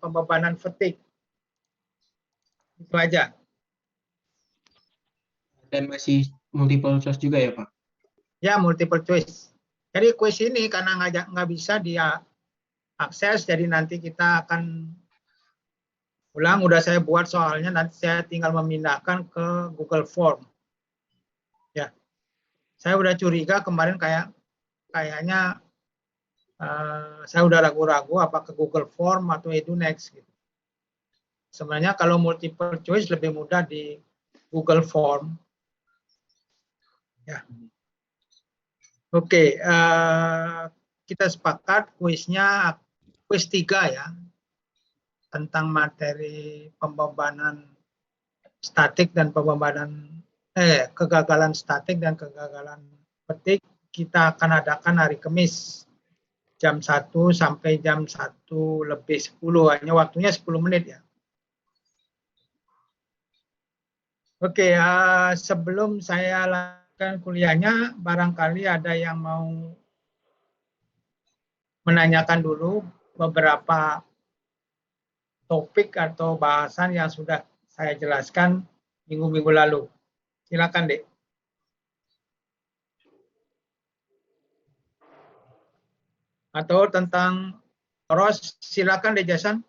pembebanan fatigue. Itu aja. Dan masih multiple choice juga ya, Pak? Ya, multiple choice. Jadi kuis ini karena nggak bisa dia akses, jadi nanti kita akan ulang. Udah saya buat soalnya, nanti saya tinggal memindahkan ke Google Form. Ya, saya udah curiga kemarin kayaknya saya udah ragu-ragu apa ke Google Form atau EduNext gitu. Sebenarnya kalau multiple choice lebih mudah di Google Form. Ya. Oke, kita sepakat kuisnya kuis 3 ya, tentang materi pembebanan statik dan kegagalan statik dan kegagalan petik. Kita akan adakan hari Kamis jam 1 sampai jam 1 lebih 10, hanya waktunya 10 menit ya. Oke, sebelum saya lanjutkan kuliahnya, barangkali ada yang mau menanyakan dulu beberapa topik atau bahasan yang sudah saya jelaskan minggu-minggu lalu. Silakan, Dek. Atau tentang poros, silakan, Dek Jason.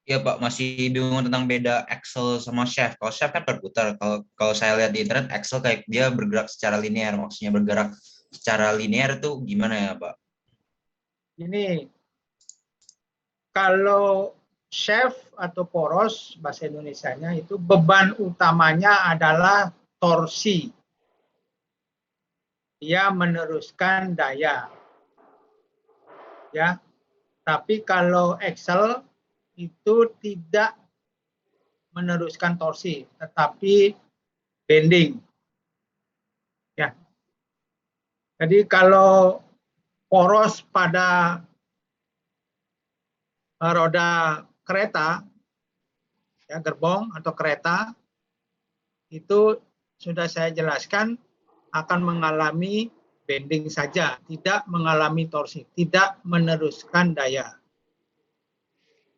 Ya Pak, masih bingung tentang beda Excel sama Chef. Kalau Chef kan berputar. Kalau saya lihat di internet, Excel kayak dia bergerak secara linear. Maksudnya bergerak secara linear itu gimana ya Pak? Ini kalau Chef atau poros, bahasa Indonesianya itu beban utamanya adalah torsi. Dia meneruskan daya. Ya. Tapi kalau Excel itu tidak meneruskan torsi, tetapi bending. Ya. Jadi kalau poros pada roda kereta, ya, gerbong atau kereta, itu sudah saya jelaskan akan mengalami bending saja, tidak mengalami torsi, tidak meneruskan daya.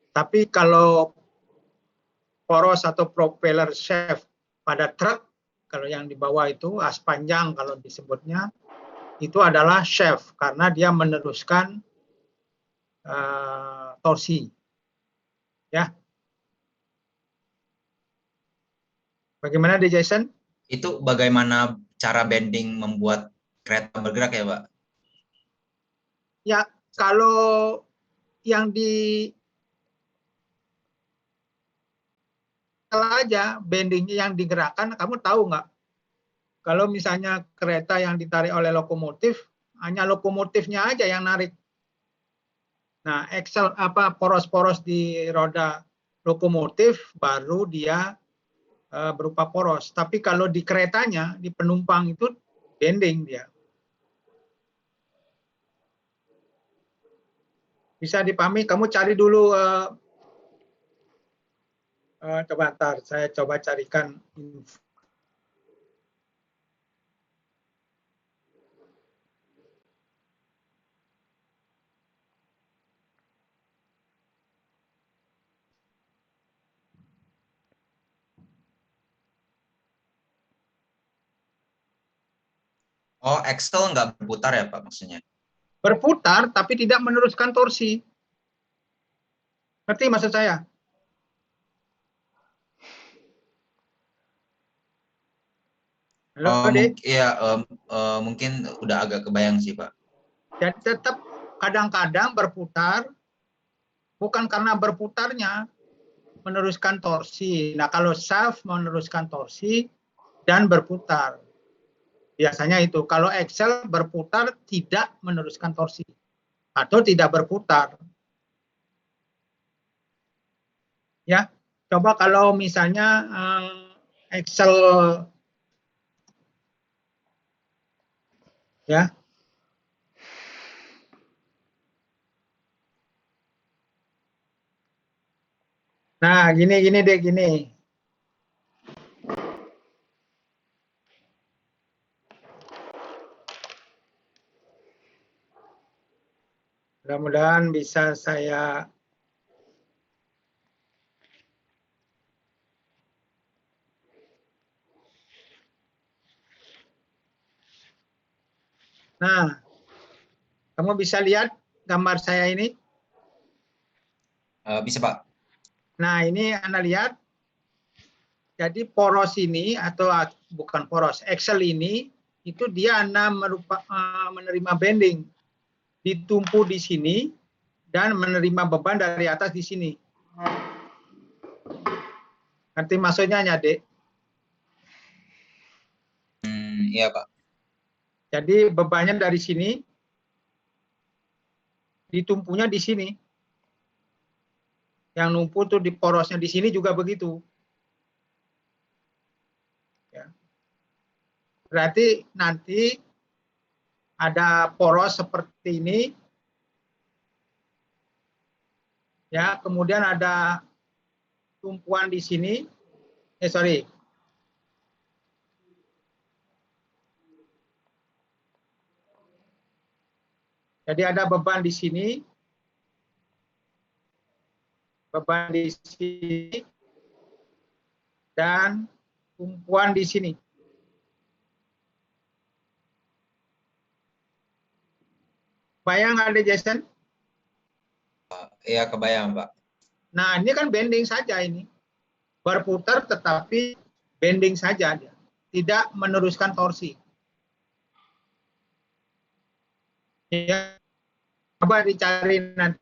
Tapi kalau poros atau propeller shaft pada truk, kalau yang di bawah itu as panjang kalau disebutnya, itu adalah shaft karena dia meneruskan torsi. Ya. Bagaimana di Jason? Itu bagaimana cara bending membuat kereta bergerak ya Pak? Ya, kalau yang di aja bendingnya yang digerakkan, kamu tahu nggak? Kalau misalnya kereta yang ditarik oleh lokomotif, hanya lokomotifnya aja yang narik. Nah, poros-poros di roda lokomotif baru dia berupa poros. Tapi kalau di keretanya, di penumpang itu bending dia. Bisa dipahami? Kamu cari dulu. Coba ntar saya coba carikan info. Oh, Excel nggak berputar ya Pak maksudnya? Berputar tapi tidak meneruskan torsi. Ngerti maksud saya? Halo, Dek. Mungkin udah agak kebayang sih Pak. Jadi tetap kadang-kadang berputar, bukan karena berputarnya meneruskan torsi. Nah, kalau shaft meneruskan torsi dan berputar. Biasanya itu. Kalau Excel berputar tidak meneruskan torsi atau tidak berputar. Ya, coba kalau misalnya Excel ya. Nah, gini deh gini. Mudah-mudahan bisa saya Nah, kamu bisa lihat gambar saya ini. Bisa Pak. Nah, ini Anda lihat. Jadi poros ini atau bukan poros, Excel ini itu dia Anda menerima bending, ditumpu di sini dan menerima beban dari atas di sini. Nanti maksudnya Dek? Iya Pak. Jadi bebannya dari sini, ditumpunya di sini. Yang numpuk tuh di porosnya di sini juga begitu. Ya. Berarti nanti ada poros seperti ini, ya. Kemudian ada tumpuan di sini. Sorry. Jadi ada beban di sini, beban di sini, dan tumpuan di sini. Bayang ada Jason? Iya kebayang Pak. Nah ini kan bending saja ini. Berputar tetapi bending saja. Tidak meneruskan torsi. Ya, coba dicari nanti.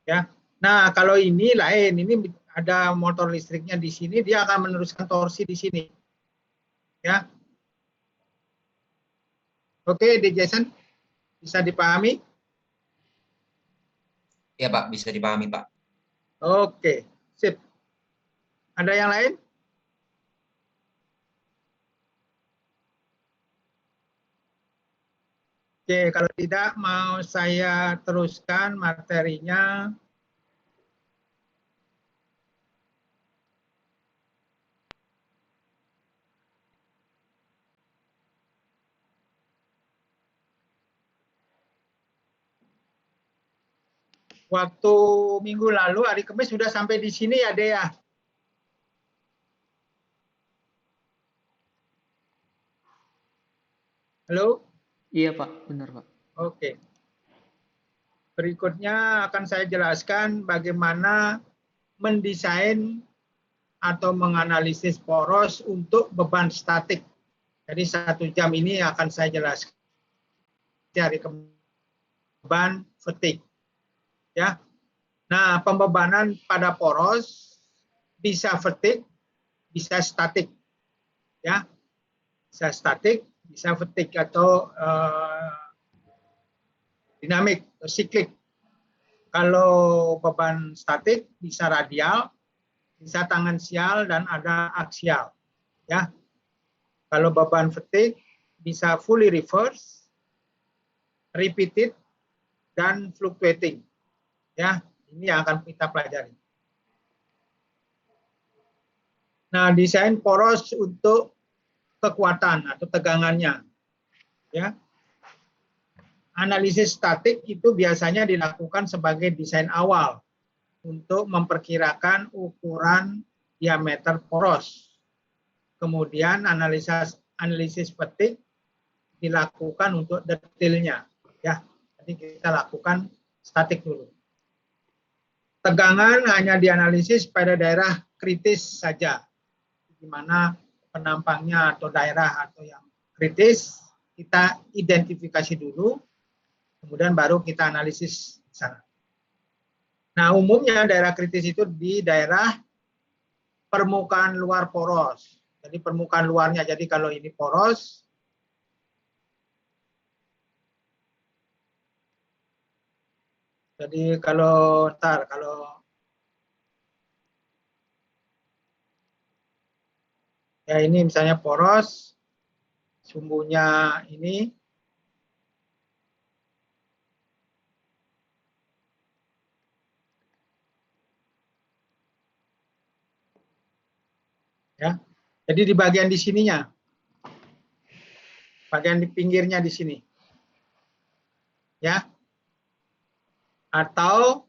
Ya. Nah kalau ini lain. Ini ada motor listriknya di sini. Dia akan meneruskan torsi di sini. Ya. Oke, di Jason bisa dipahami? Iya Pak, bisa dipahami Pak. Oke, sip. Ada yang lain? Oke, kalau tidak mau saya teruskan materinya. Waktu minggu lalu, hari Kamis sudah sampai di sini ya, Dea? Halo? Iya Pak, benar Pak. Oke. Berikutnya akan saya jelaskan bagaimana mendesain atau menganalisis poros untuk beban statik. Jadi 1 jam ini akan saya jelaskan dari beban fatigue. Ya. Nah, pembebanan pada poros bisa fatigue, bisa statik. Ya. Bisa statik, bisa fatigue atau dinamik, siklik. Kalau beban statik bisa radial, bisa tangensial dan ada aksial. Ya. Kalau beban fatigue bisa fully reverse, repeated, dan fluctuating. Ya, ini yang akan kita pelajari. Nah, desain poros untuk kekuatan atau tegangannya. Ya. Analisis statik itu biasanya dilakukan sebagai desain awal untuk memperkirakan ukuran diameter poros. Kemudian analisis fatigue dilakukan untuk detailnya. Ya, jadi kita lakukan statik dulu. Tegangan hanya dianalisis pada daerah kritis saja, di mana penampangnya atau daerah atau yang kritis kita identifikasi dulu, kemudian baru kita analisis sana. Nah, umumnya daerah kritis itu di daerah permukaan luar poros. Jadi permukaan luarnya, jadi kalau ini poros, jadi kalau ya ini misalnya poros, sumbunya ini, ya. Jadi di bagian di sininya, bagian di pinggirnya di sini, ya. Atau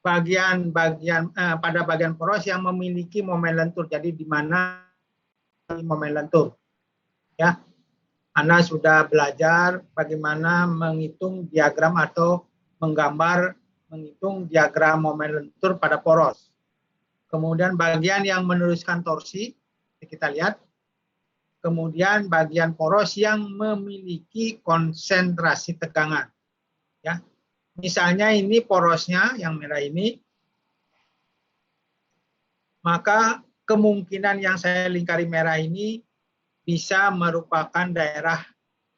pada bagian poros yang memiliki momen lentur. Jadi di mana momen lentur, ya. Anda sudah belajar bagaimana menghitung diagram atau menghitung diagram momen lentur pada poros. Kemudian bagian yang meneruskan torsi, kita lihat. Kemudian bagian poros yang memiliki konsentrasi tegangan. Ya, misalnya ini porosnya yang merah ini, maka kemungkinan yang saya lingkari merah ini bisa merupakan daerah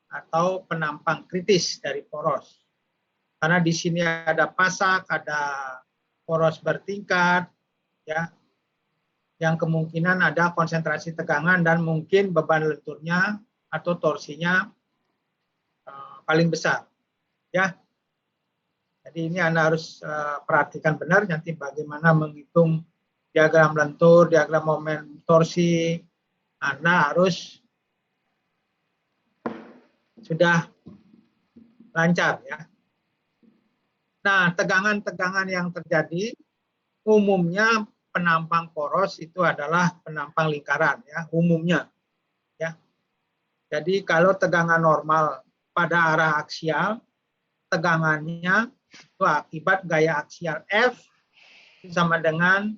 atau penampang kritis dari poros. Karena di sini ada pasak, ada poros bertingkat, ya, yang kemungkinan ada konsentrasi tegangan dan mungkin beban lenturnya atau torsinya paling besar. Ya, jadi ini Anda harus perhatikan benar nanti bagaimana menghitung diagram lentur, diagram momen torsi. Anda harus sudah lancar ya. Nah, tegangan-tegangan yang terjadi umumnya penampang poros itu adalah penampang lingkaran ya, umumnya ya. Jadi kalau tegangan normal pada arah aksial, tegangannya itu akibat gaya aksial F sama dengan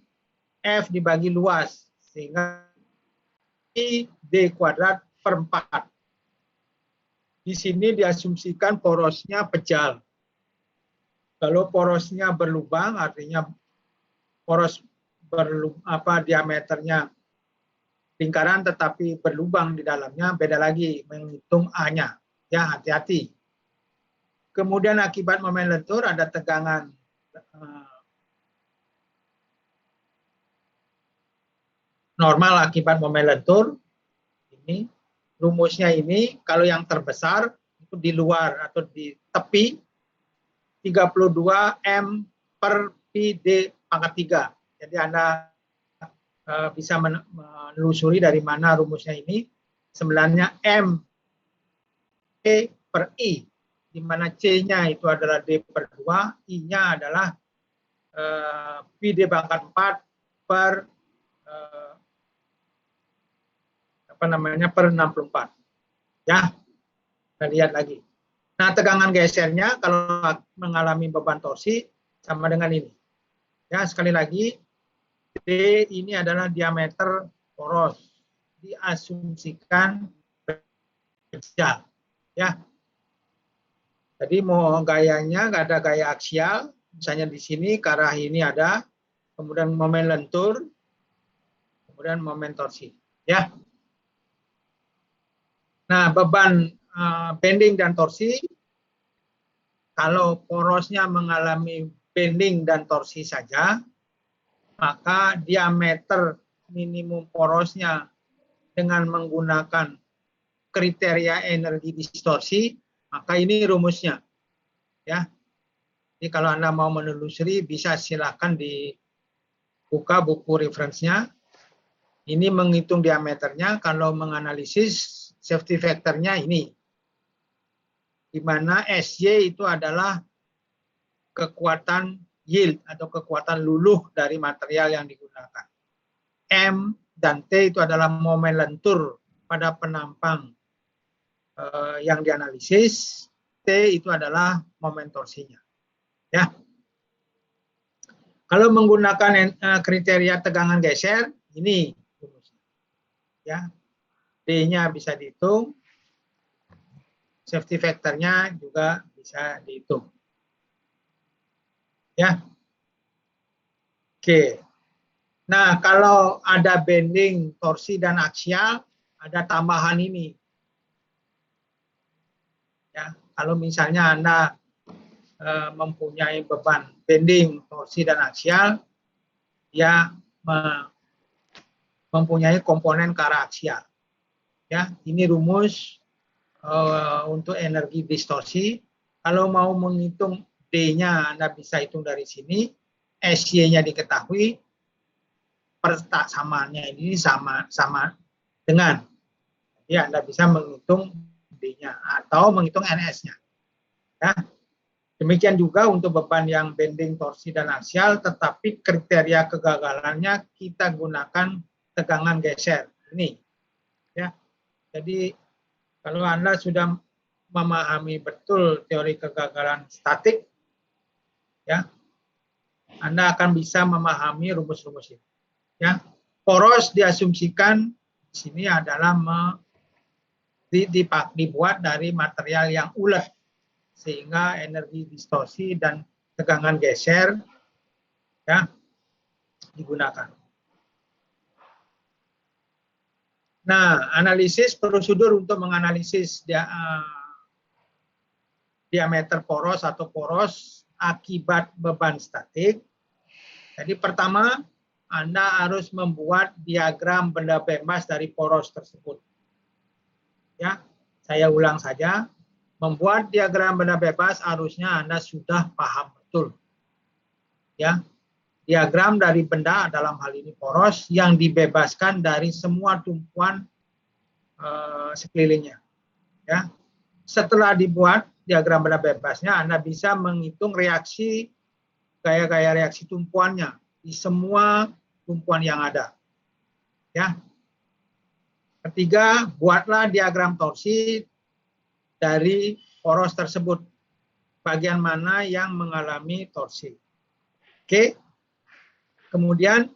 F dibagi luas, sehingga I D kuadrat per 4. Di sini diasumsikan porosnya pejal. Kalau porosnya berlubang, artinya poros diameternya lingkaran tetapi berlubang di dalamnya, beda lagi menghitung A-nya. Ya, hati-hati. Kemudian akibat momen lentur ada tegangan normal akibat momen lentur. Ini rumusnya ini, kalau yang terbesar itu di luar atau di tepi 32 M per Pi D pangkat 3. Jadi Anda bisa menelusuri dari mana rumusnya ini. Sebenarnya M E per I, di mana C-nya itu adalah D per 2, I-nya adalah Pi D pangkat 4 per per 64. Ya, kita lihat lagi. Nah, tegangan gesernya kalau mengalami beban torsi sama dengan ini. Ya, sekali lagi, D ini adalah diameter poros. Diasumsikan pejal. Ya. Jadi mau gayanya nggak ada gaya aksial, misalnya di sini ke arah ini ada, kemudian momen lentur, kemudian momen torsi. Ya. Nah, beban bending dan torsi, kalau porosnya mengalami bending dan torsi saja, maka diameter minimum porosnya dengan menggunakan kriteria energi distorsi, maka ini rumusnya. Ya. Jadi kalau Anda mau menelusuri, bisa silakan dibuka buku referensinya. Ini menghitung diameternya, kalau menganalisis safety factor-nya ini. Di mana SY itu adalah kekuatan yield atau kekuatan luluh dari material yang digunakan. M dan T itu adalah momen lentur pada penampang yang dianalisis. T itu adalah momen torsinya. Ya. Kalau menggunakan kriteria tegangan geser, ini rumusnya. Ya. D-nya bisa dihitung, safety factor-nya juga bisa dihitung. Ya. Oke. Nah, kalau ada bending, torsi, dan aksial, ada tambahan ini. Ya, kalau misalnya Anda mempunyai beban bending, torsi, dan aksial, ya mempunyai komponen ke arah aksial. Ya, ini rumus untuk energi distorsi. Kalau mau menghitung D-nya, Anda bisa hitung dari sini. SY-nya diketahui, persamaannya ini sama dengan. Ya, Anda bisa menghitung D-nya atau menghitung NS-nya. Ya. Demikian juga untuk beban yang bending, torsi, dan aksial, tetapi kriteria kegagalannya kita gunakan tegangan geser. Ini. Ya. Jadi Kalau Anda sudah memahami betul teori kegagalan statik, ya, Anda akan bisa memahami rumus-rumus ini. Ya, poros diasumsikan di sini adalah dibuat dari material yang ulet sehingga energi distorsi dan tegangan geser ya digunakan. Nah, analisis prosedur untuk menganalisis diameter poros atau poros akibat beban statik. Jadi pertama, Anda harus membuat diagram benda bebas dari poros tersebut. Ya, saya ulang saja. Membuat diagram benda bebas harusnya Anda sudah paham betul. Ya, diagram dari benda dalam hal ini poros yang dibebaskan dari semua tumpuan sekelilingnya. Ya, setelah dibuat diagram benda bebasnya, Anda bisa menghitung reaksi gaya-gaya reaksi tumpuannya di semua tumpuan yang ada. Ya. Ketiga, buatlah diagram torsi dari poros tersebut. Bagian mana yang mengalami torsi. Oke. Kemudian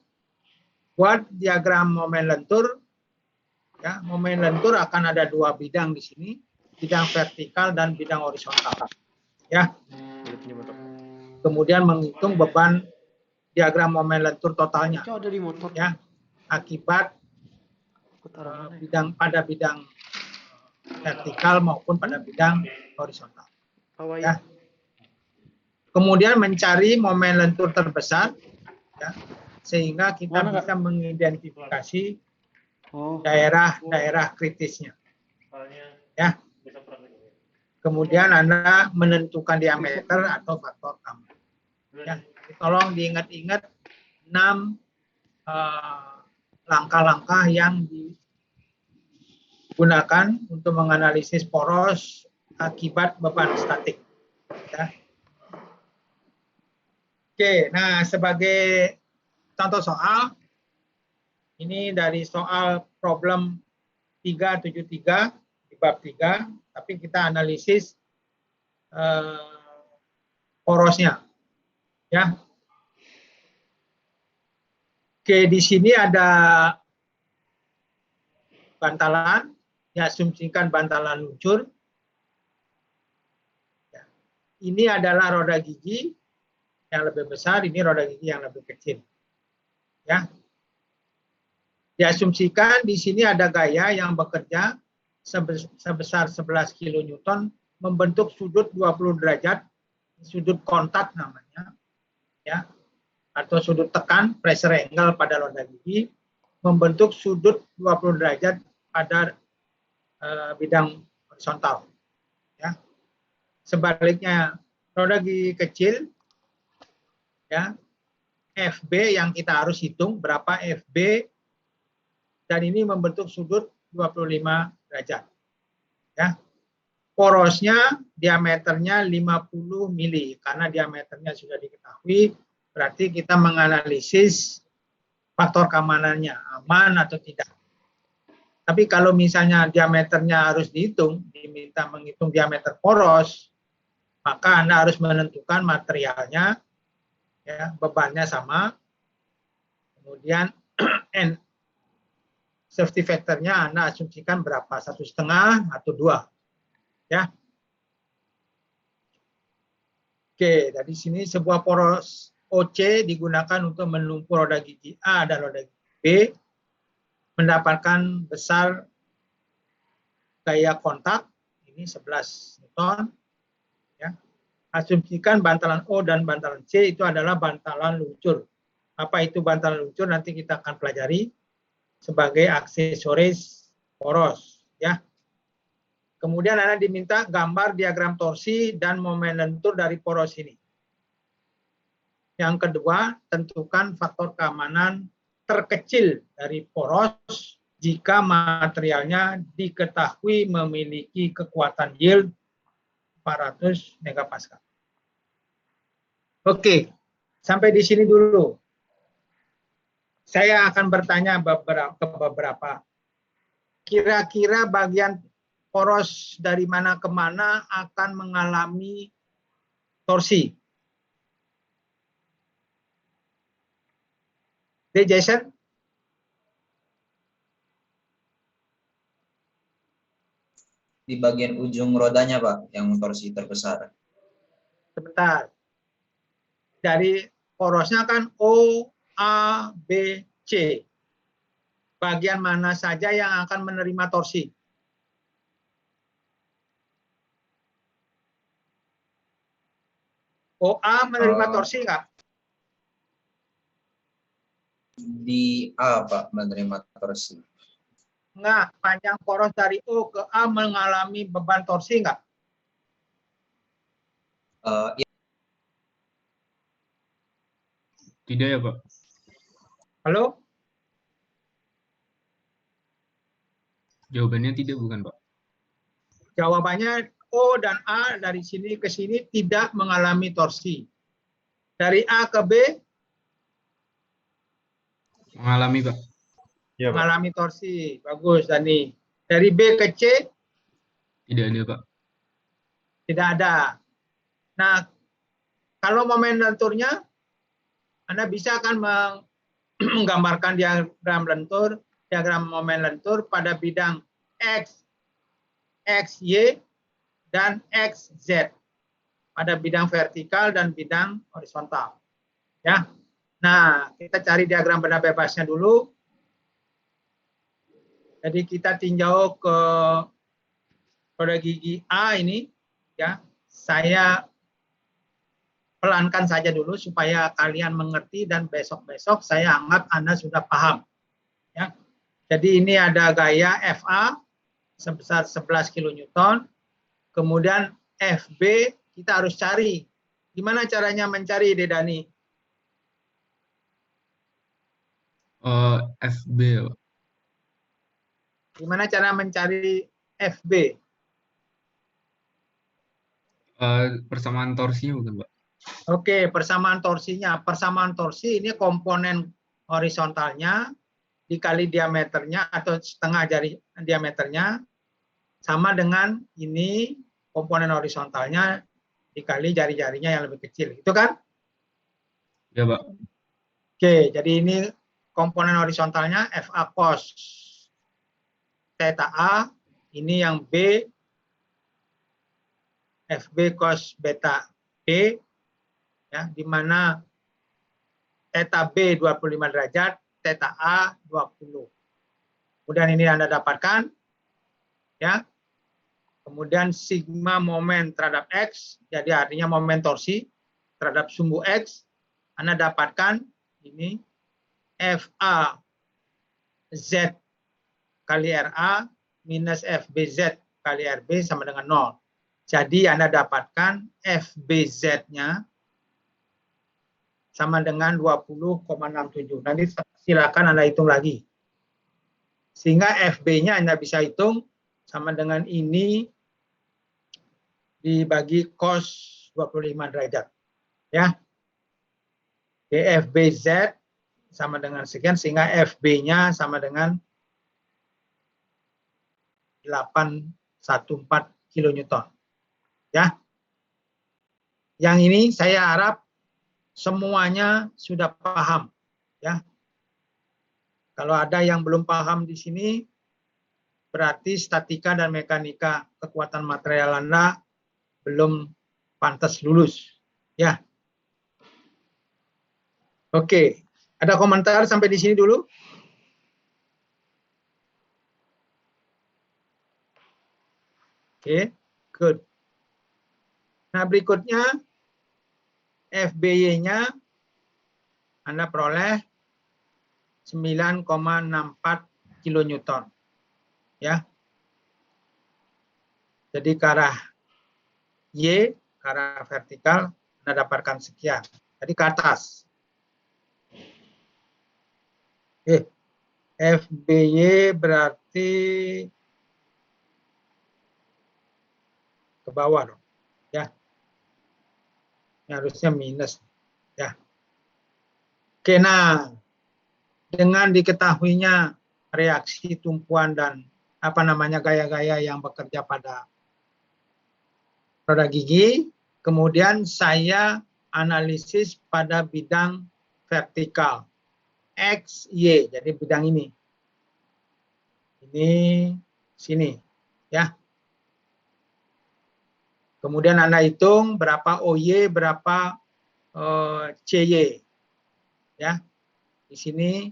buat diagram momen lentur. Ya, momen lentur akan ada dua bidang di sini, bidang vertikal dan bidang horizontal. Ya. Kemudian menghitung beban diagram momen lentur totalnya. Ya, akibat pada bidang vertikal maupun pada bidang horizontal. Ya. Kemudian mencari momen lentur terbesar, ya, sehingga kita bisa mengidentifikasi daerah-daerah kritisnya. Ya. Kemudian Anda menentukan diameter atau faktor keamanan. Ya, tolong diingat-ingat 6 langkah-langkah yang digunakan untuk menganalisis poros akibat beban statik. Ya. Oke, nah sebagai contoh soal, ini dari soal problem 373 di bab 3, tapi kita analisis porosnya. Ya. Oke, di sini ada bantalan, diasumsikan bantalan luncur. Ya. Ini adalah roda gigi yang lebih besar, ini roda gigi yang lebih kecil. Ya. Diasumsikan di sini ada gaya yang bekerja sebesar 11 kN membentuk sudut 20 derajat, sudut kontak namanya. Ya. Atau sudut tekan, pressure angle pada roda gigi, membentuk sudut 20 derajat pada bidang horizontal. Ya. Sebaliknya, roda gigi kecil, ya, FB yang kita harus hitung, berapa FB, dan ini membentuk sudut 25 derajat. Ya. Porosnya, diameternya 50 mili, karena diameternya sudah diketahui, berarti kita menganalisis faktor keamanannya, aman atau tidak. Tapi kalau misalnya diameternya harus dihitung, diminta menghitung diameter poros, maka Anda harus menentukan materialnya, ya, bebannya sama, kemudian safety factor-nya Anda asumsikan berapa, 1,5 atau 2. Ya. Oke, dari sini sebuah poros OC digunakan untuk melumpur roda gigi A dan roda gigi B, mendapatkan besar gaya kontak, ini 11 Newton. Ya. Asumsikan bantalan O dan bantalan C itu adalah bantalan luncur. Apa itu bantalan luncur? Nanti kita akan pelajari sebagai aksesoris poros. Ya. Kemudian Anda diminta gambar diagram torsi dan momen lentur dari poros ini. Yang kedua, tentukan faktor keamanan terkecil dari poros jika materialnya diketahui memiliki kekuatan yield 400 megapascal. Oke, sampai di sini dulu. Saya akan bertanya ke beberapa. Kira-kira bagian poros dari mana ke mana akan mengalami torsi. Oke, Jason? Di bagian ujung rodanya, Pak, yang torsi terbesar. Sebentar. Dari porosnya kan O, A, B, C. Bagian mana saja yang akan menerima torsi? OA menerima torsi nggak? Di A, Pak, menerima torsi. Nggak. Panjang poros dari O ke A mengalami beban torsi nggak? Ya, Tidak ya, Pak? Halo? Jawabannya tidak, bukan, Pak? Jawabannya O dan A dari sini ke sini tidak mengalami torsi. Dari A ke B Mengalami, Pak. Iya, Pak. mengalami torsi. Bagus, Dani. Dari B ke C Tidak ada, Pak. tidak ada. Nah, kalau momen lenturnya, Anda bisa kan menggambarkan diagram lentur, diagram momen lentur pada bidang X, XY, dan XZ. Pada bidang vertikal dan bidang horizontal. Ya. Nah, kita cari diagram benda bebasnya dulu. Jadi kita tinjau pada gigi A ini, ya. Saya pelankan saja dulu supaya kalian mengerti dan besok-besok saya anggap Anda sudah paham. Ya. Jadi ini ada gaya FA sebesar 11 kN. Kemudian FB kita harus cari. Gimana caranya mencari, Dedani? FB, Pak. Gimana cara mencari FB? Persamaan torsinya, bukan, Pak? Oke, persamaan torsinya. Persamaan torsi ini komponen horizontalnya dikali diameternya atau setengah jari diameternya sama dengan ini komponen horizontalnya dikali jari-jarinya yang lebih kecil. Itu kan? Ya, Pak. Oke, jadi ini komponen horizontalnya FA cos theta A, ini yang B FB cos beta B, ya, di mana theta B 25 derajat, theta A 20. Kemudian ini Anda dapatkan, ya. Kemudian sigma momen terhadap X, jadi artinya momen torsi terhadap sumbu X, Anda dapatkan ini FA Z kali RA minus FBZ kali RB sama dengan 0. Jadi Anda dapatkan FBZ-nya sama dengan 20,67. Nanti silakan Anda hitung lagi. Sehingga FB-nya Anda bisa hitung sama dengan ini dibagi cos 25 derajat. Ya. FBZ sama dengan sekian, sehingga FB-nya sama dengan 814 kilonewton. Ya. Yang ini saya harap semuanya sudah paham. Ya. Kalau ada yang belum paham di sini, berarti statika dan mekanika kekuatan material Anda belum pantas lulus. Ya. Oke, ada komentar sampai di sini dulu? Oke, good. Nah, berikutnya FBY-nya Anda peroleh 9,64 kilonewton. Ya. Jadi ke arah Y, ke arah vertikal, Anda dapatkan sekian. Jadi ke atas. Oke. FBY berarti ke bawah dong. Ya. Ini harusnya minus. Ya. Oke, nah dengan diketahuinya reaksi tumpuan dan gaya-gaya yang bekerja pada roda gigi, kemudian saya analisis pada bidang vertikal, X, Y, jadi bidang ini. Ini, sini, ya. Kemudian Anda hitung berapa OY, berapa CY. Ya. Di sini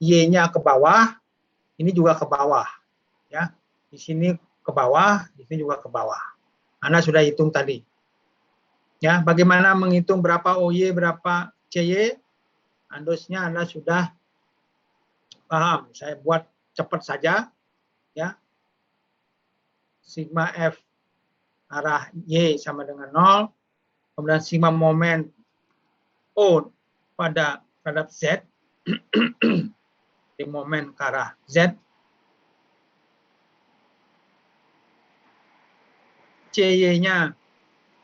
Y-nya ke bawah, ini juga ke bawah. Ya. Di sini ke bawah, di sini juga ke bawah. Anda sudah hitung tadi. Ya, bagaimana menghitung berapa OY, berapa CY? Harusnya Anda sudah paham. Saya buat cepat saja, ya. Sigma F arah Y sama dengan 0, kemudian sigma momen O pada terhadap Z, di momen ke arah Z, CY-nya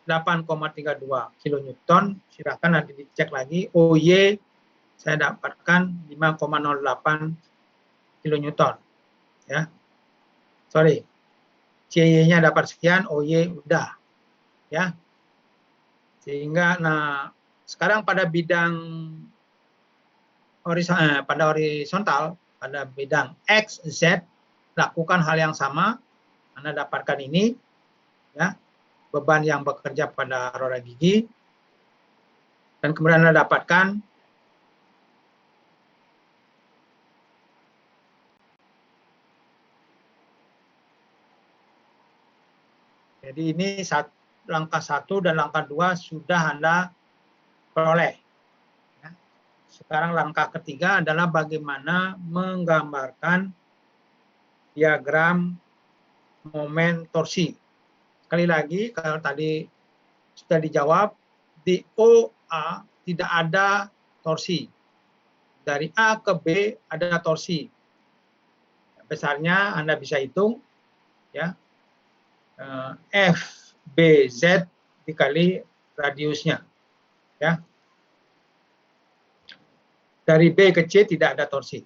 8,32 kN, silakan nanti dicek lagi. OY saya dapatkan 5,08 kN. Ya. Sorry. CY-nya dapat sekian, OY udah. Ya. Sehingga nah sekarang pada bidang horizontal, pada bidang X, Z, lakukan hal yang sama. Anda dapatkan ini, ya, beban yang bekerja pada roda gigi, dan kemudian Anda dapatkan jadi ini langkah 1 dan langkah 2 sudah Anda peroleh. Ya. Sekarang langkah ketiga adalah bagaimana menggambarkan diagram momen torsi. Sekali lagi, kalau tadi sudah dijawab, di OA tidak ada torsi. Dari A ke B ada torsi. Besarnya Anda bisa hitung, ya, FBZ dikali radiusnya. Ya. Dari B ke C tidak ada torsi.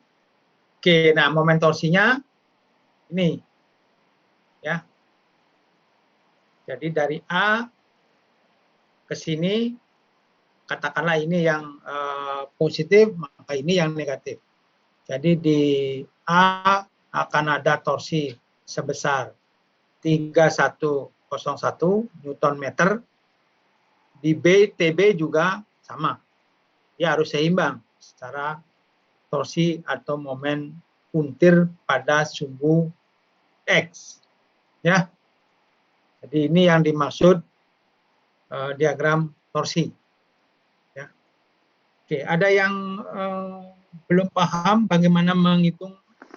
Oke, nah momen torsinya ini. Ya. Jadi dari A ke sini, katakanlah ini yang positif, maka ini yang negatif. Jadi di A akan ada torsi sebesar 3101 Newton meter. Di B, TB juga sama. Ya harus seimbang secara torsi atau momen puntir pada sumbu X. Ya. Jadi ini yang dimaksud diagram torsi. Ya. Oke, ada yang belum paham bagaimana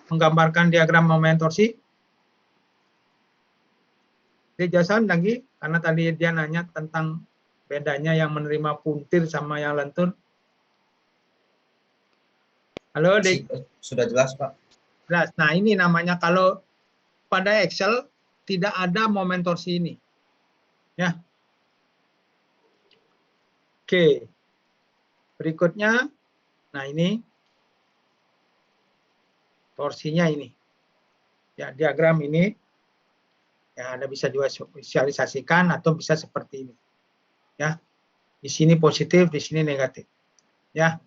menggambarkan diagram momen torsi? Dijelasin lagi, karena tadi dia nanya tentang bedanya yang menerima puntir sama yang lentur. Halo, Dik. Sudah jelas, Pak. Jelas. Nah, ini namanya kalau pada Excel tidak ada momen torsi ini. Ya. Oke. Berikutnya, nah ini torsinya ini. Ya, diagram ini. Ya, Anda bisa juga visualisasikan atau bisa seperti ini. Ya. Di sini positif, di sini negatif. Ya.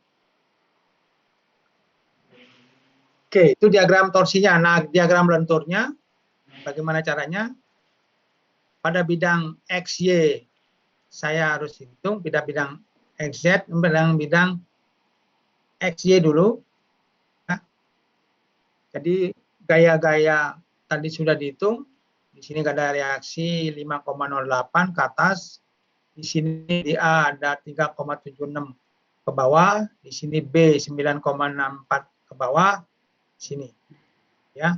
Oke, itu diagram torsinya. Nah, diagram lenturnya bagaimana caranya? Pada bidang XY saya harus hitung, pada bidang XZ, bidang XY dulu. Ya. Jadi gaya-gaya tadi sudah dihitung. Di sini ada reaksi 5,08 ke atas. Di sini di A ada 3,76 ke bawah. Di sini B 9,64 ke bawah. Sini. Ya.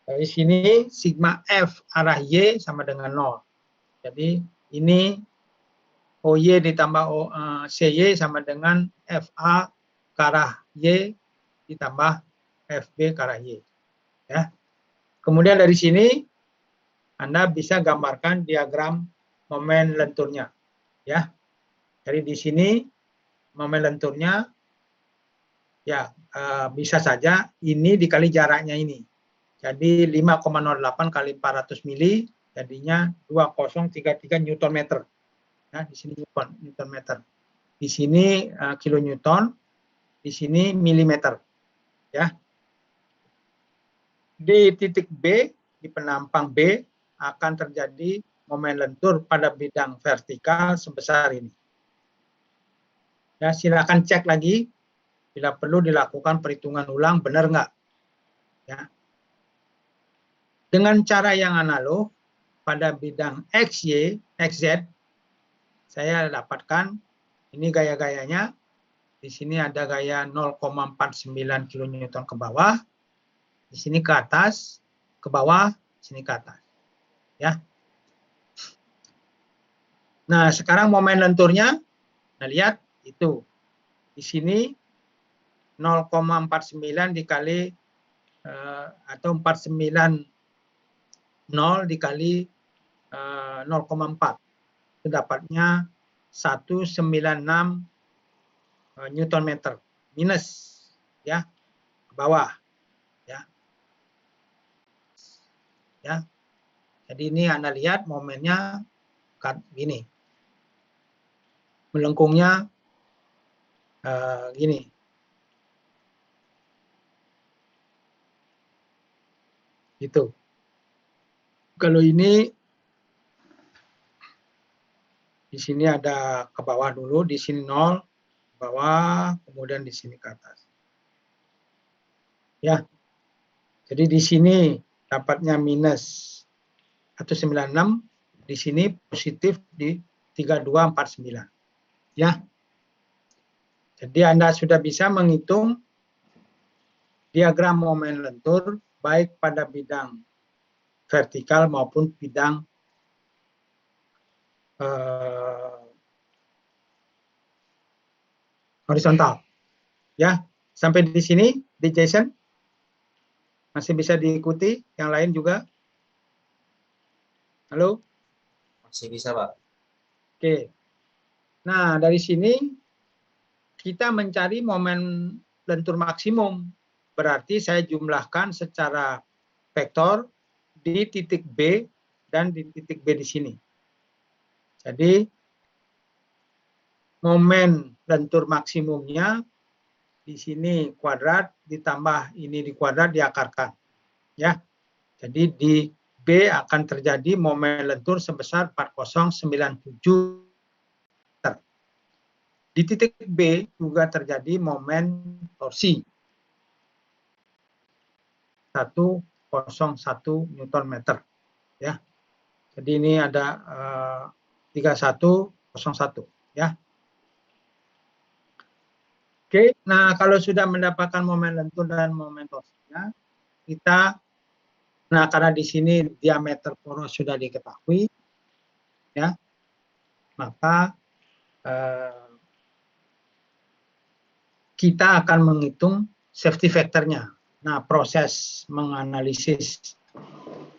Dari sini sigma F arah Y sama dengan 0. Jadi ini OY ditambah CY sama dengan FA ke arah Y ditambah FB ke arah Y. Ya. Kemudian dari sini Anda bisa gambarkan diagram momen lenturnya. Ya. Jadi di sini momen lenturnya Ya, bisa saja ini dikali jaraknya ini. Jadi 5,08 kali 400 mili jadinya 2033 Newton meter. Ya, di sini Newton meter. Di sini kilonewton, di sini milimeter. Ya. Di titik B, di penampang B akan terjadi momen lentur pada bidang vertikal sebesar ini. Ya, silakan cek lagi. Bila perlu dilakukan perhitungan ulang, benar nggak? Ya. Dengan cara yang analog, pada bidang XY, XZ, saya dapatkan, ini gaya-gayanya, di sini ada gaya 0,49 kN ke bawah, di sini ke atas, ke bawah, sini ke atas. Ya. Nah, sekarang momen lenturnya, nah lihat, itu. Di sini 0,49 dikali atau 490 dikali 0,4 itu dapatnya 196 Newton meter minus ya ke bawah ya. Jadi ini Anda lihat momennya gini, melengkungnya gini. Gitu. Kalau ini di sini ada ke bawah dulu, di sini 0, ke bawah, kemudian di sini ke atas. Ya. Jadi di sini dapatnya minus 196, di sini positif di 3249. Ya. Jadi Anda sudah bisa menghitung diagram momen lentur baik pada bidang vertikal maupun bidang horizontal. Ya, sampai di sini, di Jason masih bisa diikuti, yang lain juga. Halo? Masih bisa, Pak. Oke. Nah, dari sini kita mencari momen lentur maksimum. Berarti saya jumlahkan secara vektor di titik B dan di titik B di sini. Jadi momen lentur maksimumnya di sini kuadrat ditambah ini di kuadrat diakarkan. Ya. Jadi di B akan terjadi momen lentur sebesar 4097. Di titik B juga terjadi momen torsi 101 Newton meter. Ya. Jadi ini ada 3101 ya. Oke, nah kalau sudah mendapatkan momen lentur dan momen torsinya, kita, nah karena di sini diameter poros sudah diketahui, ya, maka kita akan menghitung safety factor-nya. Nah, proses menganalisis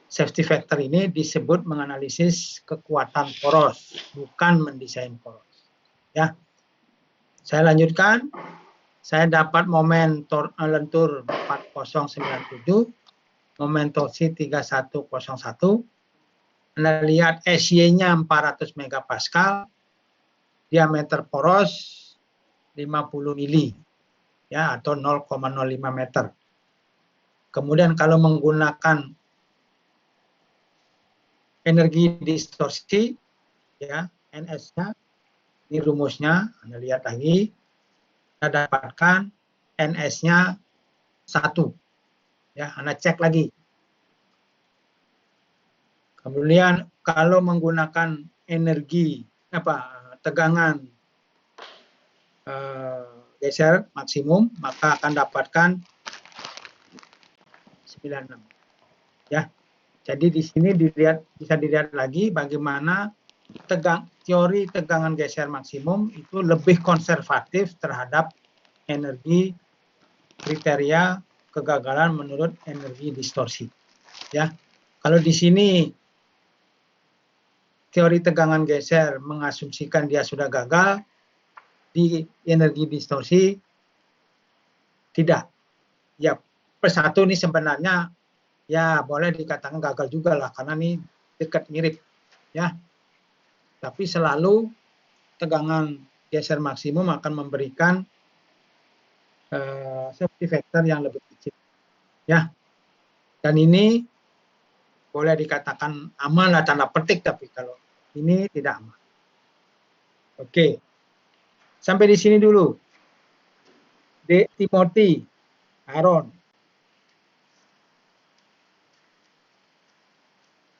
safety factor ini disebut menganalisis kekuatan poros, bukan mendesain poros. Ya, saya lanjutkan. Saya dapat momen lentur 4097, momen torsi 3101. Anda lihat SY-nya 400 megapascal, diameter poros 50 mili, ya, atau 0,05 meter. Kemudian kalau menggunakan energi distorsi, ya, NS-nya, ini rumusnya, Anda lihat lagi, Anda dapatkan NS-nya 1. Ya, Anda cek lagi. Kemudian kalau menggunakan energi tegangan geser maksimum, maka akan dapatkan 96. Ya. Jadi di sini bisa dilihat lagi bagaimana teori tegangan geser maksimum itu lebih konservatif terhadap energi kriteria kegagalan menurut energi distorsi. Ya, kalau di sini teori tegangan geser mengasumsikan dia sudah gagal, di energi distorsi Tidak. Ya, plus 1 ini sebenarnya ya boleh dikatakan gagal juga lah, karena ini dekat mirip. Ya, tapi selalu tegangan geser maksimum akan memberikan safety factor yang lebih kecil. Ya, dan ini boleh dikatakan aman lah tanda petik, tapi kalau ini tidak aman. Oke, sampai di sini dulu. Timothy, Aaron.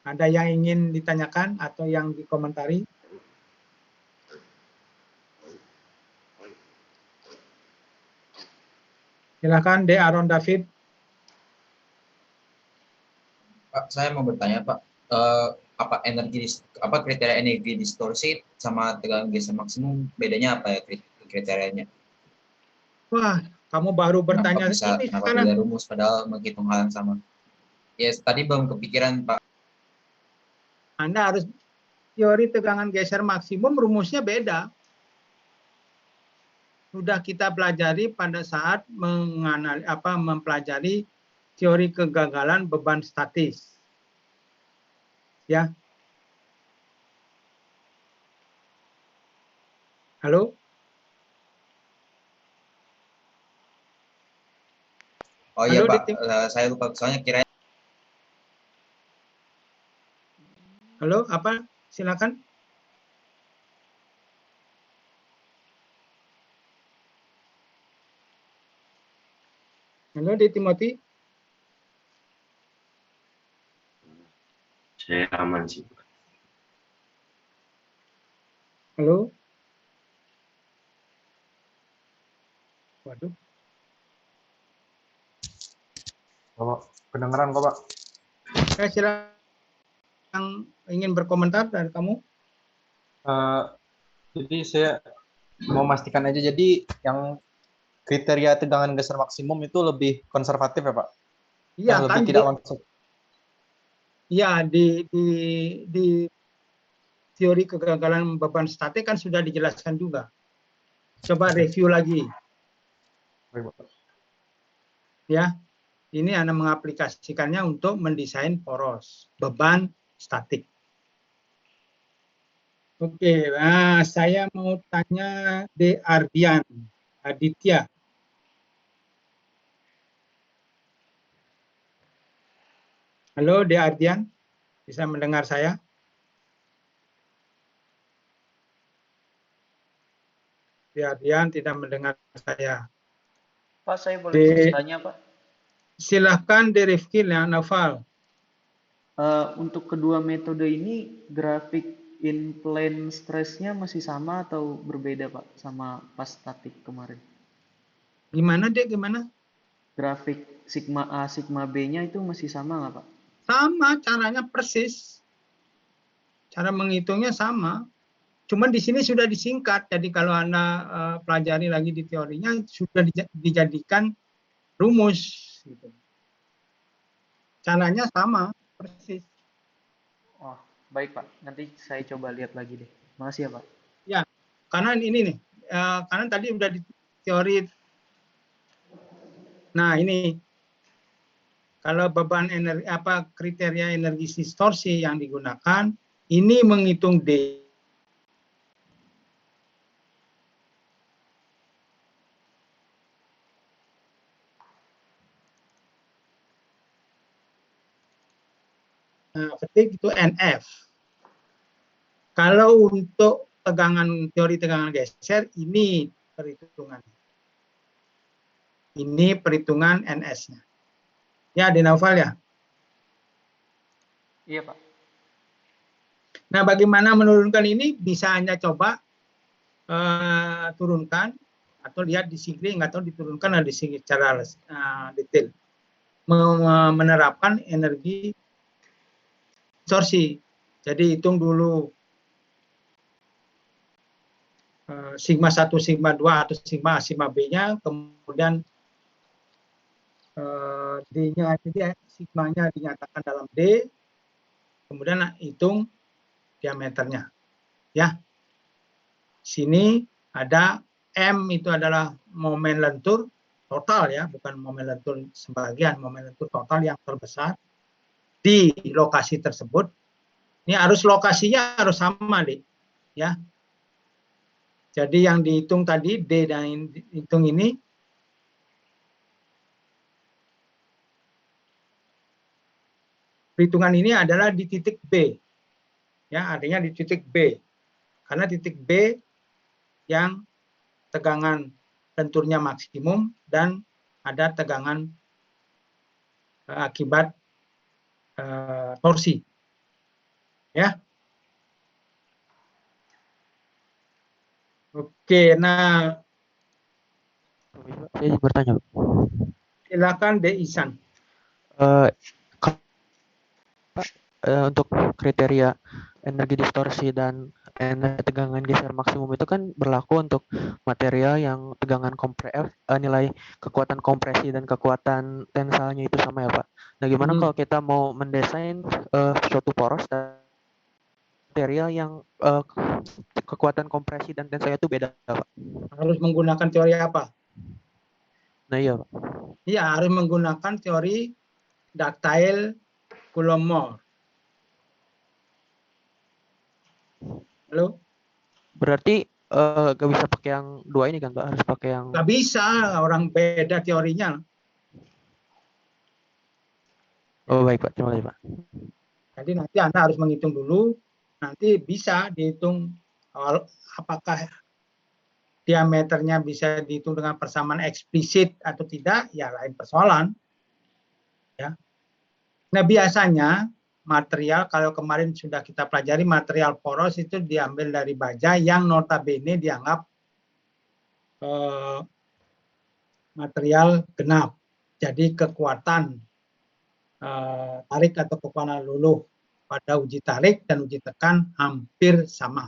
Ada yang ingin ditanyakan atau yang dikomentari? Silakan, Aaron David. Pak, saya mau bertanya, Pak. Apa kriteria energi distorsi sama tegangan geser maksimum bedanya apa ya kriterianya? Wah, kamu baru bertanya ini Kenapa sekarang. beda rumus padahal menghitung hal yang sama? Yes, tadi belum kepikiran, Pak. Anda harus teori tegangan geser maksimum rumusnya beda. Sudah kita pelajari pada saat mempelajari teori kegagalan beban statis. Ya. Halo? Oh iya, Halo, Pak, saya lupa, soalnya kira. Halo, apa? Silakan. Halo, Timothy. Saya aman sih. Halo. Waduh. Pak, kedengeran kok, Pak. Saya silakan yang ingin berkomentar dari kamu. Jadi saya mau memastikan aja, jadi yang kriteria tegangan geser maksimum itu lebih konservatif ya, Pak? Iya, Lebih kan tidak langsung. Iya, di teori kegagalan beban statik kan sudah dijelaskan juga. Coba review lagi. Baik, Pak. Ya, ini Anda mengaplikasikannya untuk mendesain poros beban statik. Oke, nah saya mau tanya Ardian Aditya. Halo, Ardian, bisa mendengar saya? Ardian tidak mendengar saya. Pak, saya boleh tanya, Pak? Silahkan Rifki ya, Naval. Untuk kedua metode ini, grafik in plane stress-nya masih sama atau berbeda, Pak, sama pas statik kemarin? Gimana, Gimana? Grafik sigma A, sigma B-nya itu masih sama nggak, Pak? Sama, caranya persis. Cara menghitungnya sama. Cuman di sini sudah disingkat. Jadi kalau Anda pelajari lagi di teorinya, sudah dijadikan rumus. Gitu. Caranya sama, persis. Oh, baik, Pak. Nanti saya coba lihat lagi deh. Makasih ya, Pak. Ya, karena ini nih. Karena tadi udah di teori. Nah, ini. Kalau beban energi, kriteria energi distorsi yang digunakan, ini menghitung D. Ketik itu NF. Kalau untuk teori tegangan geser, ini perhitungan. Ini perhitungan NS-nya. Ya, Naval ya? Iya, Pak. Nah, bagaimana menurunkan ini? Bisa Anda coba turunkan atau lihat di sigling atau diturunkan atau di secara detail. Menerapkan energi distorsi. Jadi hitung dulu sigma 1, sigma 2 atau sigma A, sigma B-nya, kemudian D-nya, jadi sigmanya dinyatakan dalam D, kemudian hitung diameternya. Ya. Sini ada M itu adalah momen lentur, total ya, bukan momen lentur sebagian, momen lentur total yang terbesar di lokasi tersebut. Ini harus lokasinya harus sama, Dik. Ya. Jadi yang dihitung tadi D dan hitung ini perhitungan ini adalah di titik B. Ya, artinya di titik B. Karena titik B yang tegangan lenturnya maksimum dan ada tegangan akibat torsi. Ya. Oke, nah Saya bertanya, Pak. silakan De Ihsan. Eh, untuk kriteria energi distorsi dan energi tegangan geser maksimum itu kan berlaku untuk material yang tegangan nilai kekuatan kompresi dan kekuatan tensalnya itu sama ya Pak. Nah gimana kalau kita mau mendesain suatu poros material yang kekuatan kompresi dan tensalnya itu beda Pak? Harus menggunakan teori apa? Nah iya Pak. Iya, harus menggunakan teori ductile Coulomb-Moore. Halo? Berarti gak bisa pakai yang dua ini kan Pak? Harus pakai yang... Nggak bisa, orang beda teorinya. Oh baik Pak, terima kasih Pak. Jadi nanti Anda harus menghitung dulu, nanti bisa dihitung apakah diameternya bisa dihitung dengan persamaan eksplisit atau tidak, ya lain persoalan. Ya. Nah biasanya material, kalau kemarin sudah kita pelajari, material poros itu diambil dari baja yang notabene dianggap material genap. Jadi kekuatan tarik atau kekuatan luluh pada uji tarik dan uji tekan hampir sama.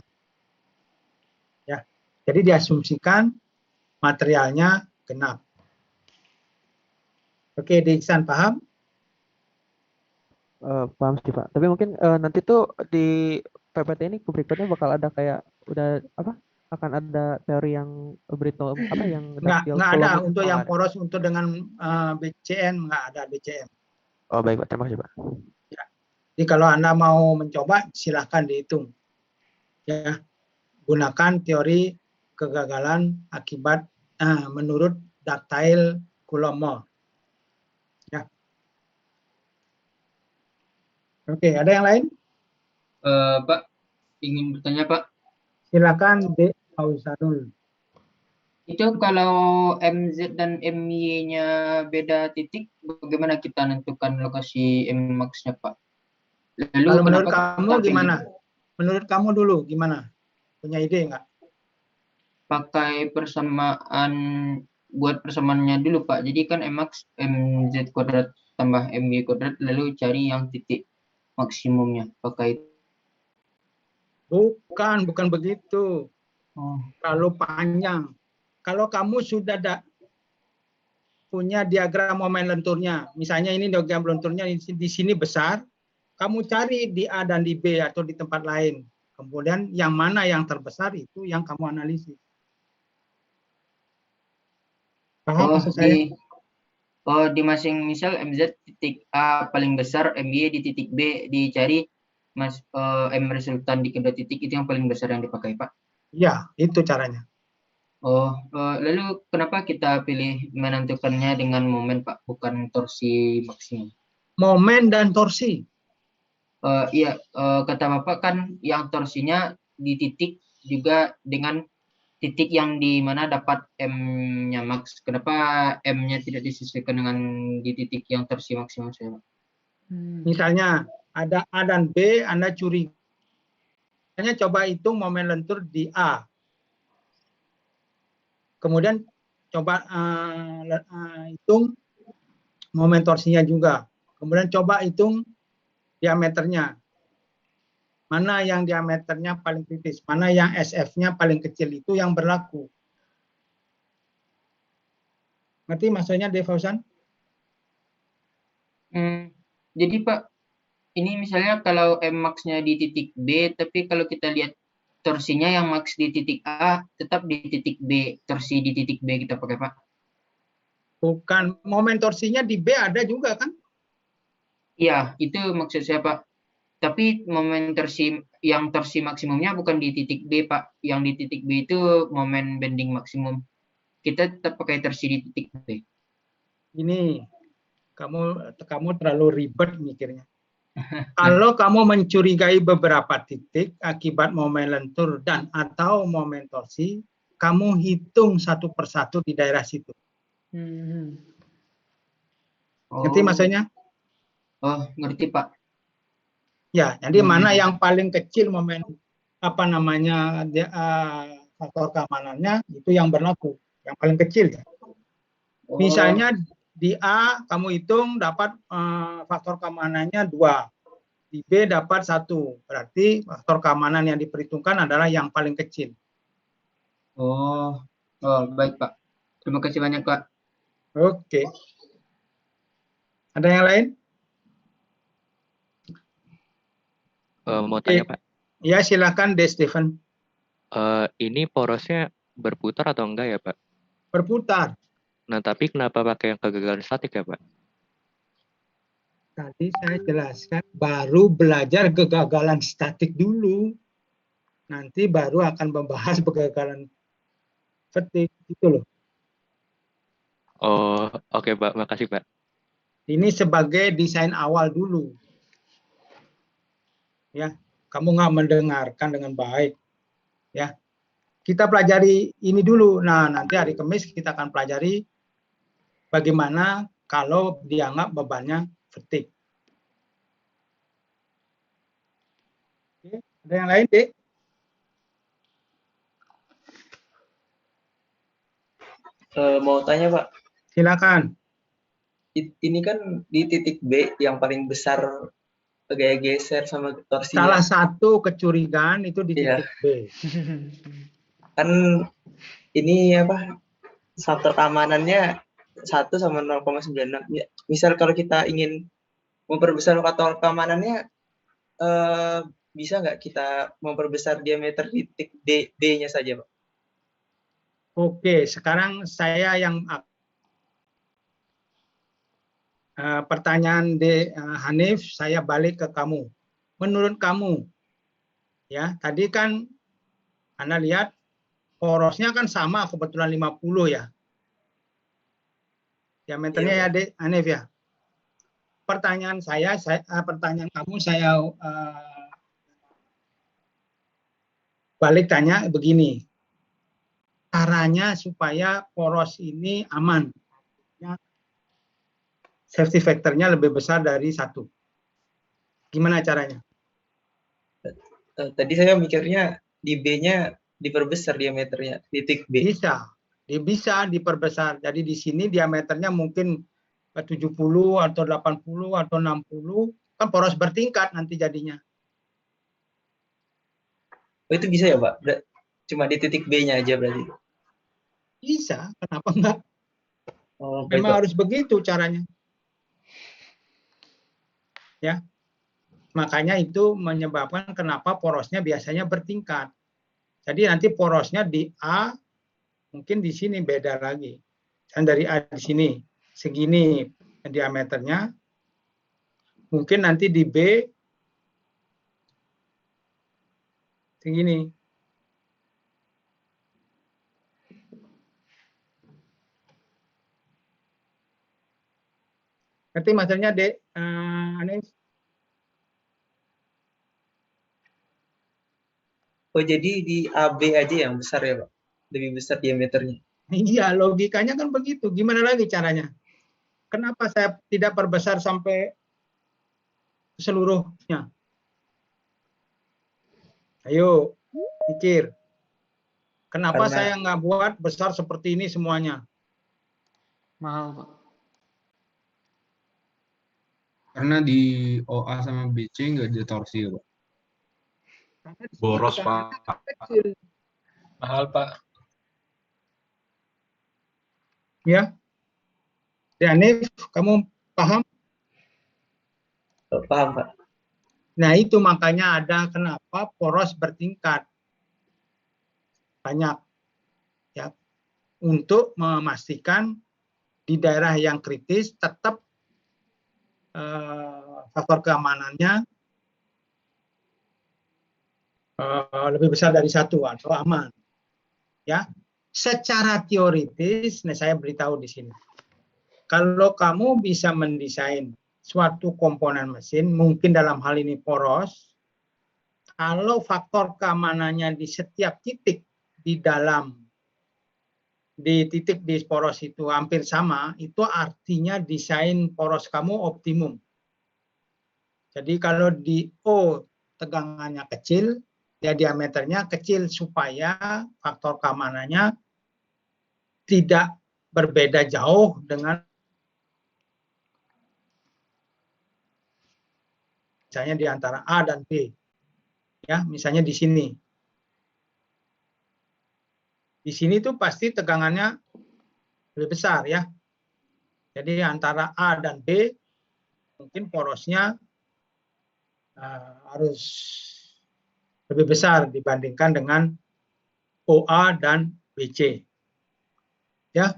Ya. Jadi diasumsikan materialnya genap. Oke, De Ihsan paham? Paham sih Pak. Tapi mungkin nanti tuh di PPT ini berikutnya bakal ada kayak udah apa? Akan ada teori yang Brittle apa yang Nggak ductile ada Coulomb itu untuk nggak yang ada. poros untuk dengan BCN, nggak ada BCM. Oh baik Pak, terima kasih Pak. Ya. Jadi kalau Anda mau mencoba silahkan dihitung. Ya, gunakan teori kegagalan akibat menurut ductile Coulomb-Moore. Ya. Oke, ada yang lain? Pak, ingin bertanya Pak. Silakan De Ausanul. Itu kalau MZ dan MY-nya beda titik, bagaimana kita menentukan lokasi Mmax-nya, Pak? Lalu Kalau menurut kenapa kamu kita pilih gimana? Menurut kamu dulu gimana? Punya ide nggak? pakai persamaan, buat persamaannya dulu, Pak. Jadi kan Mmax MZ kuadrat tambah MY kuadrat, lalu cari yang titik maksimumnya. Pakai Bukan begitu. Kalau panjang. Kalau kamu sudah punya diagram momen lenturnya, misalnya ini diagram lenturnya di sini besar, kamu cari di A dan di B atau di tempat lain. Kemudian yang mana yang terbesar itu yang kamu analisis. Paham maksud saya? di masing misal MZ titik A paling besar, MY di titik B dicari M resultan di kedua titik itu yang paling besar yang dipakai, Pak. Iya, itu caranya. Lalu kenapa kita pilih menentukannya dengan momen, Pak, bukan torsi maksimum? Momen dan torsi. Iya, kata Bapak kan yang torsinya di titik juga dengan titik yang di mana dapat M-nya max. Kenapa M-nya tidak disesuaikan dengan di titik yang torsi maksimum saya, Pak? Misalnya ada A dan B, Anda curiga. Coba hitung momen lentur di A. Kemudian coba hitung momen torsinya juga. Kemudian coba hitung diameternya. Mana yang diameternya paling kritis, mana yang SF-nya paling kecil, itu yang berlaku. Ngerti maksudnya, De Fauzan? Jadi Pak, ini misalnya kalau M-max-nya di titik B, tapi kalau kita lihat torsinya yang max di titik A, tetap di titik B, torsi di titik B kita pakai, Pak. Bukan, momen torsinya di B ada juga kan? Iya, itu maksud saya Pak. Tapi momen yang torsi maksimumnya bukan di titik B Pak. Yang di titik B itu momen bending maksimum. Kita tetap pakai torsi di titik B. Ini kamu terlalu ribet mikirnya. Kalau kamu mencurigai beberapa titik akibat momen lentur dan atau momen torsi, kamu hitung satu persatu di daerah situ. Ngerti maksudnya? Oh, ngerti Pak. Ya, jadi mana yang paling kecil momen faktor keamanannya itu yang berlaku, yang paling kecil ya. Misalnya di A kamu hitung dapat faktor keamanannya 2, di B dapat 1, berarti faktor keamanan yang diperhitungkan adalah yang paling kecil. Oh, baik Pak. Terima kasih banyak Pak. Oke. Ada yang lain? Mau tanya Pak, Ya silakan De Steven. ini porosnya berputar atau enggak ya Pak? Berputar. Nah tapi kenapa pakai yang kegagalan statik ya Pak? Tadi saya jelaskan baru belajar kegagalan statik dulu. Nanti baru akan membahas kegagalan fatigue gitu loh. Oh oke Pak, makasih Pak. Ini sebagai desain awal dulu. Ya, kamu nggak mendengarkan dengan baik. Ya, kita pelajari ini dulu. Nah, nanti hari Kamis kita akan pelajari bagaimana kalau dianggap bebannya fatigue. Oke, ada yang lain, Dek? Mau tanya Pak, Silakan. ini kan di titik B yang paling besar gaya geser sama torsinya. Salah satu kecurigaan itu di Iya. titik B. Kan ini apa, faktor keamanannya 1 sama 0,96. Ya, misal kalau kita ingin memperbesar faktor keamanannya, bisa nggak kita memperbesar diameter titik D-nya saja, Pak? Oke, sekarang saya yang pertanyaan Hanif, saya balik ke kamu. Menurut kamu, ya tadi kan Anda lihat porosnya kan sama kebetulan 50 ya. Diameternya ya, Dek, Hanif ya. Pertanyaan pertanyaan kamu saya balik tanya begini. Caranya supaya poros ini aman. Safety factor-nya lebih besar dari 1. Gimana caranya? Tadi saya mikirnya di B-nya diperbesar diameternya, titik B. Bisa diperbesar. Jadi di sini diameternya mungkin 70 atau 80 atau 60, kan poros bertingkat nanti jadinya. Oh, itu bisa ya, Pak? Cuma di titik B-nya aja berarti? Bisa, kenapa enggak? Oh, memang harus begitu caranya. Ya. Makanya itu menyebabkan kenapa porosnya biasanya bertingkat. Jadi nanti porosnya di A mungkin di sini beda lagi. Dan dari A di sini segini diameternya. Mungkin nanti di B segini. Ngerti maksudnya, Dek? Anis? Oh, jadi di AB aja yang besar ya, Pak? Lebih besar diameternya. Iya, logikanya kan begitu. Gimana lagi caranya? Kenapa saya tidak perbesar sampai seluruhnya? Ayo, pikir. Kenapa saya nggak buat besar seperti ini semuanya? Mahal, Pak. Karena di OA sama BC nggak ada torsi ya, Pak. Boros, Pak. Kecil. Mahal, Pak. Ya. Hanif, kamu paham? Paham, Pak. Nah, itu makanya ada kenapa poros bertingkat. Banyak. Ya. Untuk memastikan di daerah yang kritis tetap faktor keamanannya lebih besar dari 1 atau aman. Ya, secara teoritis, nah saya beritahu di sini. Kalau kamu bisa mendesain suatu komponen mesin, mungkin dalam hal ini poros, kalau faktor keamanannya di setiap titik di titik di poros itu hampir sama, itu artinya desain poros kamu optimum. Jadi kalau di O tegangannya kecil, ya diameternya kecil supaya faktor keamanannya tidak berbeda jauh dengan misalnya di antara A dan B. Ya, misalnya di sini. Di sini tuh pasti tegangannya lebih besar ya. Jadi antara A dan B mungkin porosnya harus lebih besar dibandingkan dengan OA dan BC. Ya.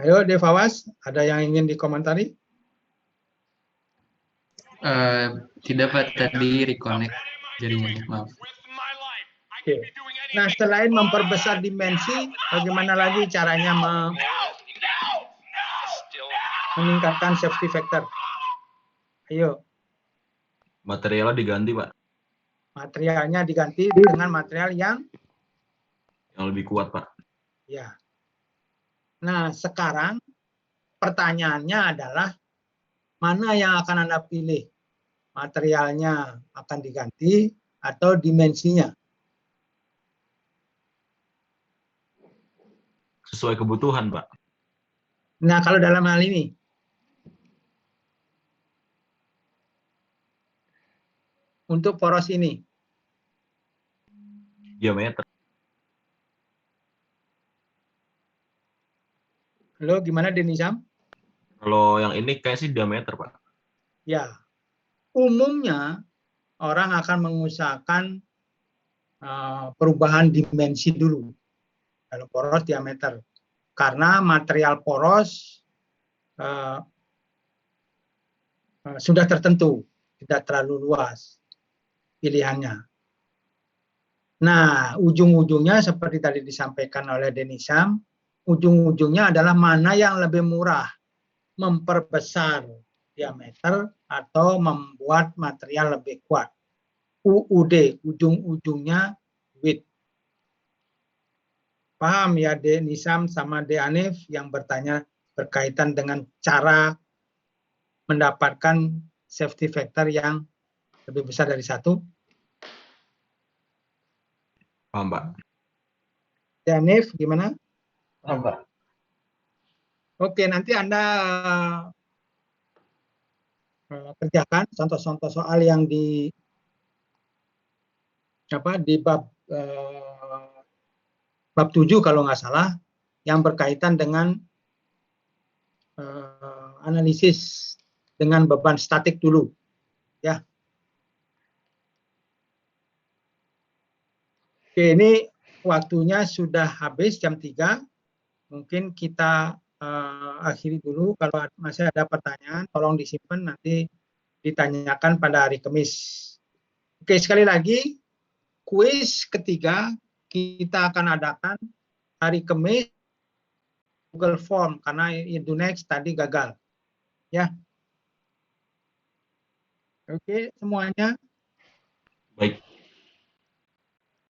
Ayo Devawas, ada yang ingin dikomentari? Tidak Pak, tadi reconnect jaringannya, maaf. Oke. Nah, selain memperbesar dimensi, bagaimana lagi caranya meningkatkan safety factor? Ayo. Materialnya diganti, Pak. Materialnya diganti dengan material yang lebih kuat, Pak. Ya. Nah, sekarang pertanyaannya adalah mana yang akan Anda pilih? Materialnya akan diganti atau dimensinya? Sesuai kebutuhan, Pak. Nah, kalau dalam hal ini, untuk poros ini, diameter. Halo, gimana Denizam? Kalau yang ini kayak sih diameter, Pak. Ya, umumnya orang akan mengusahakan perubahan dimensi dulu dalam poros diameter. Karena material poros sudah tertentu, tidak terlalu luas pilihannya. Nah, ujung-ujungnya seperti tadi disampaikan oleh Denizam, ujung-ujungnya adalah mana yang lebih murah, memperbesar diameter atau membuat material lebih kuat. UUD, ujung-ujungnya width. Paham ya Denizam sama Hanif yang bertanya berkaitan dengan cara mendapatkan safety factor yang lebih besar dari 1? Paham, Pak. Hanif, gimana? Paham, Pak. Oke, nanti Anda kerjakan contoh-contoh soal yang di bab 7 kalau nggak salah, yang berkaitan dengan analisis dengan beban statik dulu, ya. Oke, ini waktunya sudah habis jam 3. Mungkin kita akhiri dulu. Kalau masih ada pertanyaan, tolong disimpan nanti ditanyakan pada hari Kamis. Oke, sekali lagi, kuis ketiga kita akan adakan hari Kamis Google Form karena Edunext tadi gagal. Ya. Oke, semuanya. Baik.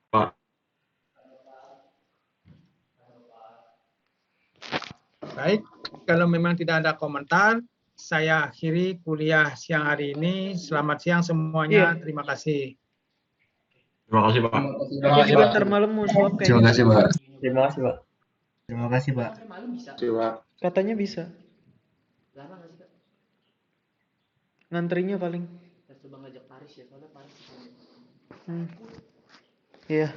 Pak. Baik, kalau memang tidak ada komentar, saya akhiri kuliah siang hari ini. Selamat siang semuanya. Iya. Terima kasih. Terima kasih, Pak. Aku juga ntar malam mau swab Terima kayaknya. kasih Pak. Terima kasih, Pak. Terima kasih, Pak. Katanya bisa. Ngantrinya paling. Coba ngajak Paris ya, soalnya Paris. Iya.